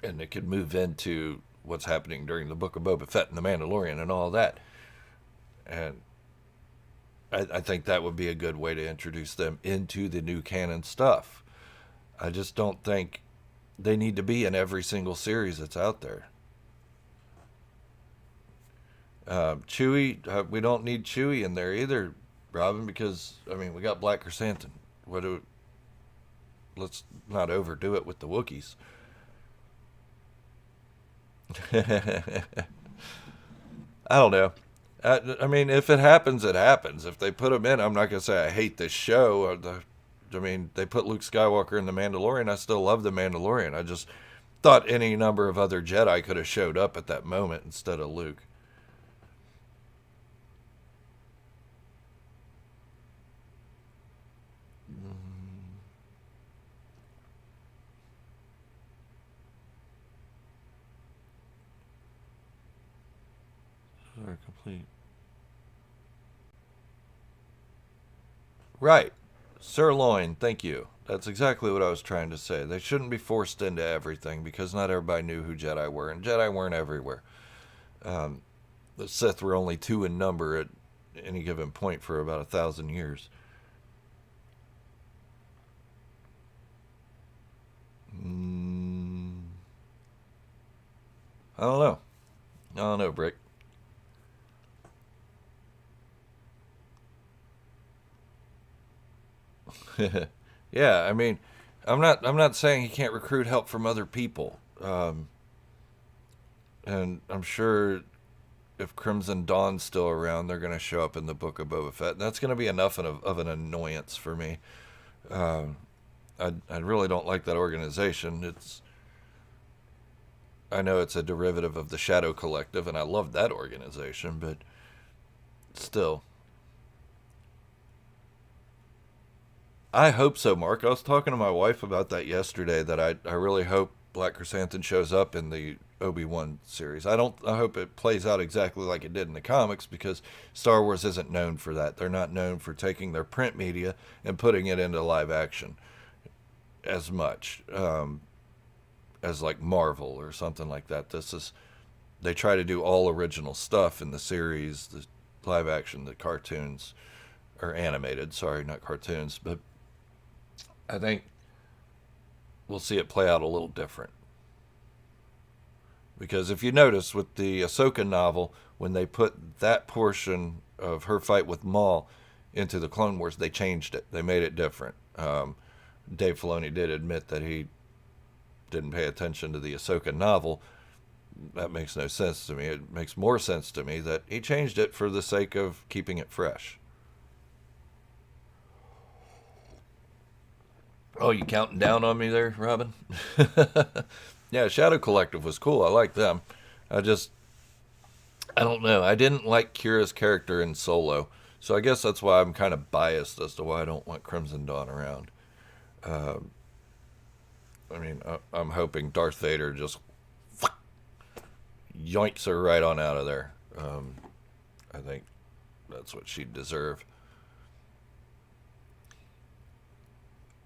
[SPEAKER 1] and it could move into what's happening during the Book of Boba Fett and the Mandalorian and all that. And I think that would be a good way to introduce them into the new canon stuff. I just don't think they need to be in every single series that's out there. Chewie, we don't need Chewie in there either, Robin, because I mean we got Black Chrysanthemum. What do? Let's not overdo it with the Wookiees. I don't know. I mean, if it happens, it happens. If they put them in, I'm not gonna say I hate this show. I mean, they put Luke Skywalker in the Mandalorian. I still love the Mandalorian. I just thought any number of other Jedi could have showed up at that moment instead of Luke. Sorry, complete. Right. Sirloin, thank you. That's exactly what I was trying to say. They shouldn't be forced into everything because not everybody knew who Jedi were, and Jedi weren't everywhere. Um, the Sith were only two in number at any given point for about 1,000 years. Mm, I don't know. I don't know, Brick. Yeah, I mean, I'm not saying he can't recruit help from other people. And I'm sure if Crimson Dawn's still around, they're going to show up in the Book of Boba Fett. And that's going to be enough of an annoyance for me. Um, I really don't like that organization. I know it's a derivative of the Shadow Collective, and I love that organization, but still, I hope so, Mark. I was talking to my wife about that yesterday. That I really hope Black Chrysanthemum shows up in the Obi-Wan series. I don't. I hope it plays out exactly like it did in the comics because Star Wars isn't known for that. They're not known for taking their print media and putting it into live action as much as like Marvel or something like that. This is they try to do all original stuff in the series, the live action, the cartoons or animated. Sorry, not cartoons, but I think we'll see it play out a little different. Because if you notice with the Ahsoka novel, when they put that portion of her fight with Maul into the Clone Wars, they changed it. They made it different. Dave Filoni did admit that he didn't pay attention to the Ahsoka novel. That makes no sense to me. It makes more sense to me that he changed it for the sake of keeping it fresh. Oh, you counting down on me there, Robin? Yeah, Shadow Collective was cool. I like them. I just, I don't know. I didn't like Kira's character in Solo. So I guess that's why I'm kind of biased as to why I don't want Crimson Dawn around. Uh, I mean, I'm hoping Darth Vader just yoinks her right on out of there. I think that's what she'd deserve.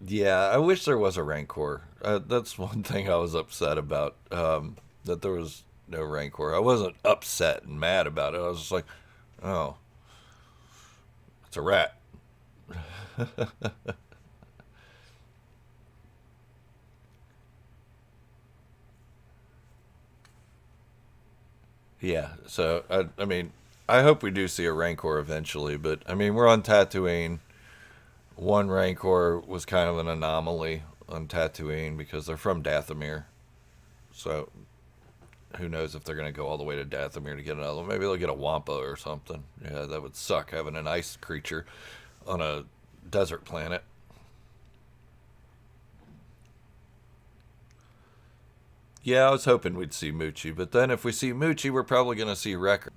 [SPEAKER 1] Yeah, I wish there was a Rancor. That's one thing I was upset about. That there was no Rancor. I wasn't upset and mad about it. I was just like, oh, it's a rat. Yeah, so I mean, I hope we do see a Rancor eventually, but I mean, we're on Tatooine. One Rancor was kind of an anomaly on Tatooine because they're from Dathomir. So who knows if they're going to go all the way to Dathomir to get another one. Maybe they'll get a Wampa or something. Yeah, that would suck having an ice creature on a desert planet. Yeah, I was hoping we'd see Moochie, but then if we see Moochie, we're probably going to see Wrecker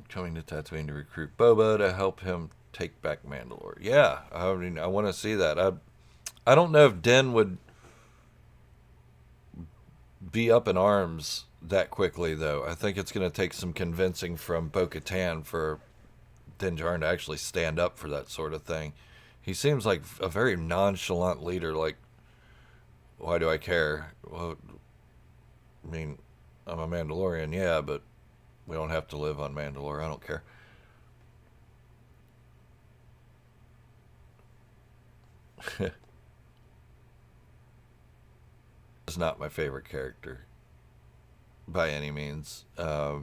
[SPEAKER 1] coming to Tatooine to recruit Boba to help him take back Mandalore. Yeah, I mean, I want to see that. I don't know if Den would be up in arms that quickly, though. I think it's going to take some convincing from Bo-Katan for Din Djarin to actually stand up for that sort of thing. He seems like a very nonchalant leader. Like, why do I care? Well, I mean, I'm a Mandalorian, yeah, but we don't have to live on Mandalore. I don't care. It's not my favorite character by any means. I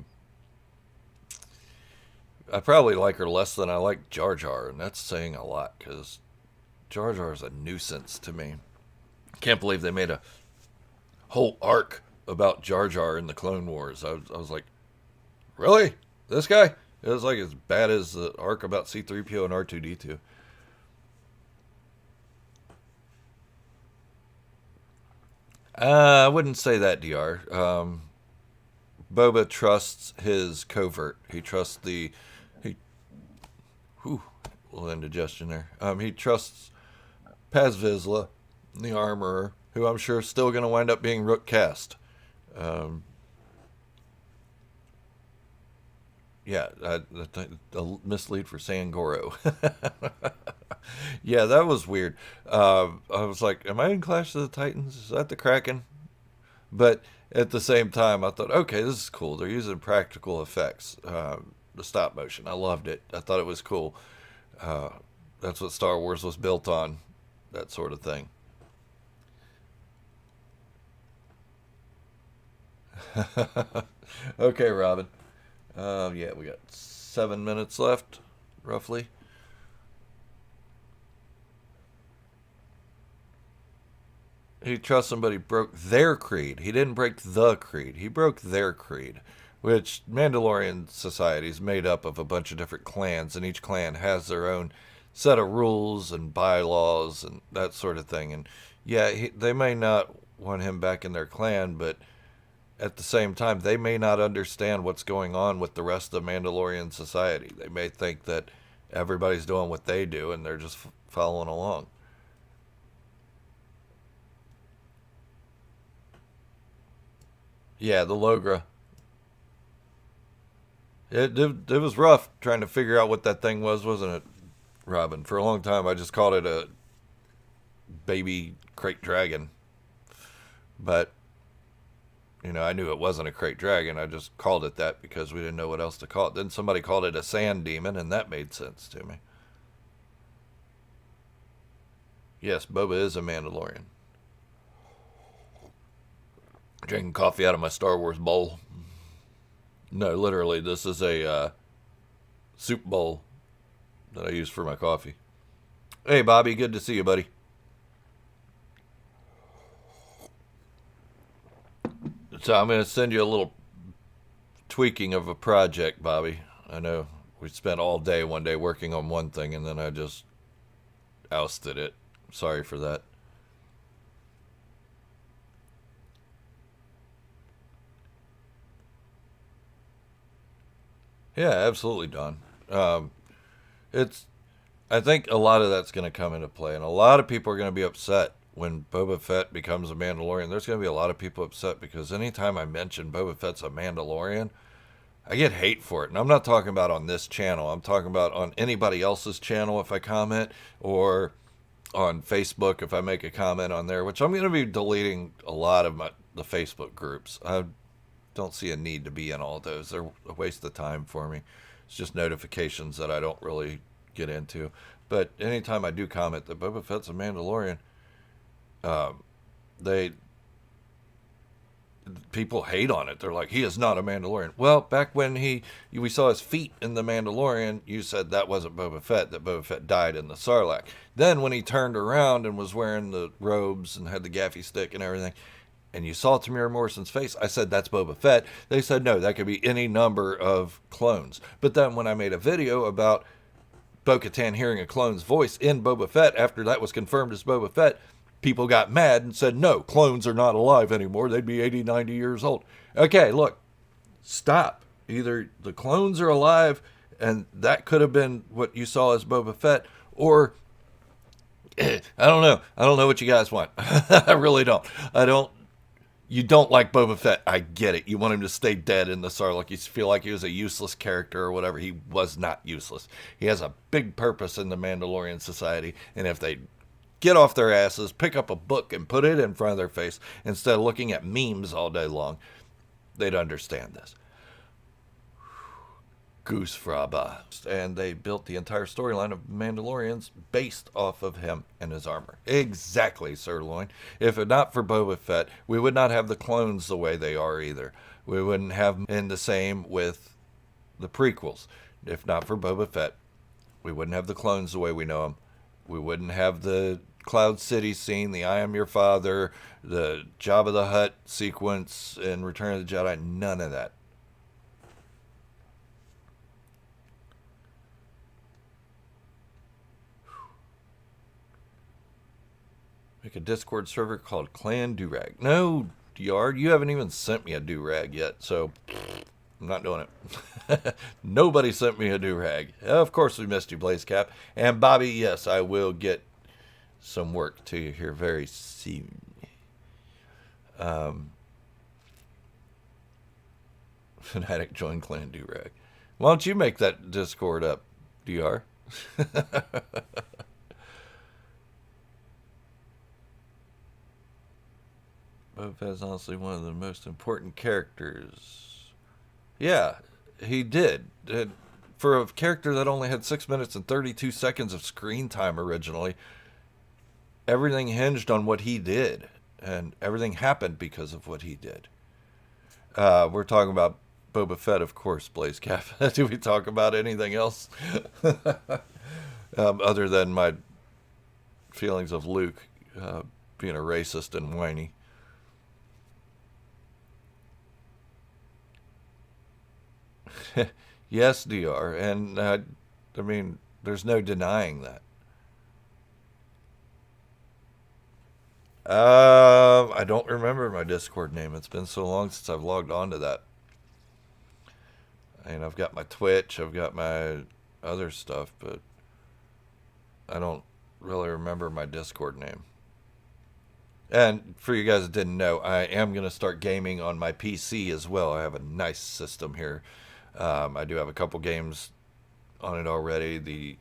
[SPEAKER 1] probably like her less than I like Jar Jar, and that's saying a lot because Jar Jar is a nuisance to me. Can't believe they made a whole arc about Jar Jar in the Clone Wars. I was like, really? This guy? It was like as bad as the arc about C-3PO and R2-D2. I wouldn't say that, Dr. Boba trusts his covert. He trusts he. Whew, a little indigestion there. He trusts Paz Vizsla, the armorer, who I'm sure is still going to wind up being Rook Cast. Um, yeah, a mislead for Sangoro. Yeah, that was weird. I was like, am I in Clash of the Titans? Is that the Kraken? But at the same time, I thought, okay, this is cool. They're using practical effects, the stop motion. I loved it. I thought it was cool. Uh, that's what Star Wars was built on, that sort of thing. Okay, Robin. Yeah, we got 7 minutes left, roughly. He trusts somebody broke their creed. He didn't break the creed. He broke their creed, which Mandalorian society is made up of a bunch of different clans, and each clan has their own set of rules and bylaws and that sort of thing. And yeah, they may not want him back in their clan, but at the same time, they may not understand what's going on with the rest of the Mandalorian society. They may think that everybody's doing what they do and they're just following along. Yeah, the Logra. It was rough trying to figure out what that thing was, wasn't it, Robin? For a long time, I just called it a baby crate dragon. But, I knew it wasn't a crate dragon. I just called it that because we didn't know what else to call it. Then somebody called it a sand demon, and that made sense to me. Yes, Boba is a Mandalorian. Drinking coffee out of my Star Wars bowl. No, literally, this is a soup bowl that I use for my coffee. Hey, Bobby, good to see you, buddy. So I'm going to send you a little tweaking of a project, Bobby. I know we spent all day one day working on one thing, and then I just ousted it. Sorry for that. Yeah, absolutely, Don. Um, it's. I think a lot of that's going to come into play, and a lot of people are going to be upset when Boba Fett becomes a Mandalorian. There's going to be a lot of people upset because anytime I mention Boba Fett's a Mandalorian, I get hate for it. And I'm not talking about on this channel. I'm talking about on anybody else's channel if I comment, or on Facebook if I make a comment on there, which I'm going to be deleting a lot of the Facebook groups. I don't see a need to be in all those. They're a waste of time for me. It's just notifications that I don't really get into. But anytime I do comment that Boba Fett's a Mandalorian, um, they people hate on it. They're like, he is not a Mandalorian. Well, back when we saw his feet in the Mandalorian, you said that wasn't Boba Fett, that Boba Fett died in the Sarlacc. Then when he turned around and was wearing the robes and had the gaffy stick and everything, and you saw Tamir Morrison's face, I said, that's Boba Fett. They said, no, that could be any number of clones. But then when I made a video about Bo-Katan hearing a clone's voice in Boba Fett, after that was confirmed as Boba Fett, people got mad and said, no, clones are not alive anymore. They'd be 80, 90 years old. Okay, look, stop. Either the clones are alive, and that could have been what you saw as Boba Fett, or I don't know. I don't know what you guys want. I really don't. You don't like Boba Fett. I get it. You want him to stay dead in the Sarlacc. You feel like he was a useless character or whatever. He was not useless. He has a big purpose in the Mandalorian society, and if they get off their asses, pick up a book, and put it in front of their face instead of looking at memes all day long, they'd understand this. Goose Fraba. And they built the entire storyline of Mandalorians based off of him and his armor. Exactly, Sirloin. If not for Boba Fett, we would not have the clones the way they are either. We wouldn't have in the same with the prequels. If not for Boba Fett, we wouldn't have the clones the way we know them. We wouldn't have the Cloud City scene, the I Am Your Father, the Jabba the Hutt sequence in Return of the Jedi. None of that. Make a Discord server called Clan Durag. No, Yard, you haven't even sent me a Durag yet, so I'm not doing it. Nobody sent me a Durag. Of course we missed you, Blaze Cap. And Bobby, yes, I will get some work to you here very soon. Fanatic join Clan Durag. Why don't you make that Discord up, DR? Boba Fett is honestly one of the most important characters. Yeah, he did. For a character that only had 6 minutes and 32 seconds of screen time originally, everything hinged on what he did. And everything happened because of what he did. We're talking about Boba Fett, of course, Blaze Cap. Do we talk about anything else? Other than my feelings of Luke being a racist and whiny. Yes, DR, and I mean, there's no denying that. I don't remember my Discord name. It's been so long since I've logged on to that. And I've got my Twitch, I've got my other stuff, but I don't really remember my Discord name. And for you guys that didn't know, I am going to start gaming on my PC as well. I have a nice system here. I do have a couple games on it already. The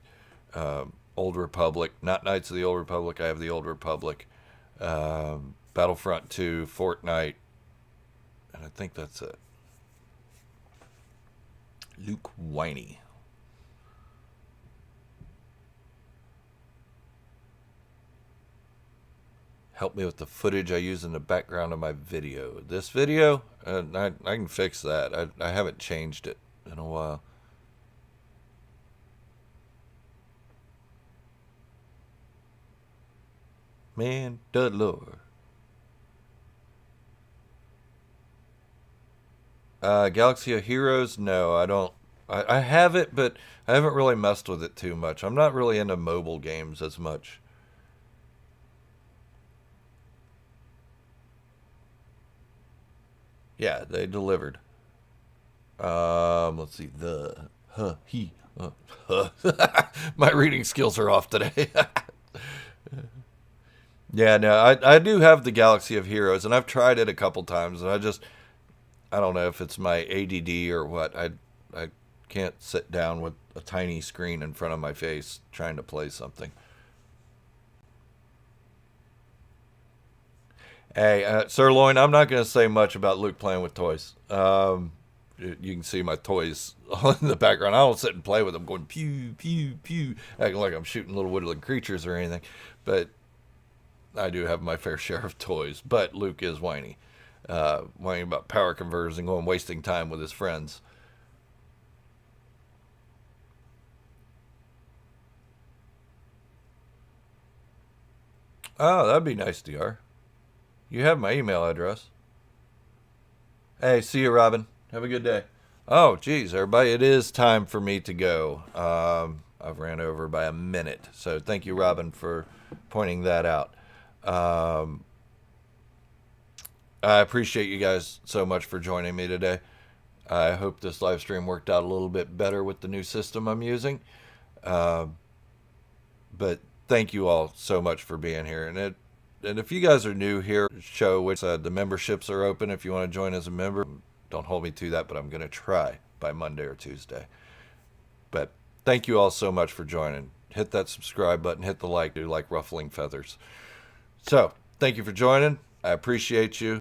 [SPEAKER 1] Old Republic, not Knights of the Old Republic. I have the Old Republic, Battlefront 2, Fortnite, and I think that's it. Luke Whiny. Help me with the footage I use in the background of my video. This video, I can fix that. I haven't changed it in a while. Mand'alor. Galaxy of Heroes? No, I don't. I have it, but I haven't really messed with it too much. I'm not really into mobile games as much. Yeah, they delivered. Let's see. My reading skills are off today. Yeah, no, I do have the Galaxy of Heroes, and I've tried it a couple times, and I don't know if it's my ADD or what. I can't sit down with a tiny screen in front of my face trying to play something. Hey, Sirloin, I'm not going to say much about Luke playing with toys. You can see my toys in the background. I don't sit and play with them going pew, pew, pew, acting like I'm shooting little woodland creatures or anything. But I do have my fair share of toys. But Luke is whiny. whining about power converters and going wasting time with his friends. Oh, that'd be nice, DR. You have my email address. Hey, see you, Robin. Have a good day. Oh, geez, everybody, it is time for me to go. I've ran over by a minute, so thank you, Robin, for pointing that out. Um, I appreciate you guys so much for joining me today. I hope this live stream worked out a little bit better with the new system I'm using. Uh, but thank you all so much for being here. And if you guys are new here, show which the memberships are open. If you want to join as a member, don't hold me to that, but I'm going to try by Monday or Tuesday. But thank you all so much for joining. Hit that subscribe button, hit the like, do like ruffling feathers. So thank you for joining. I appreciate you.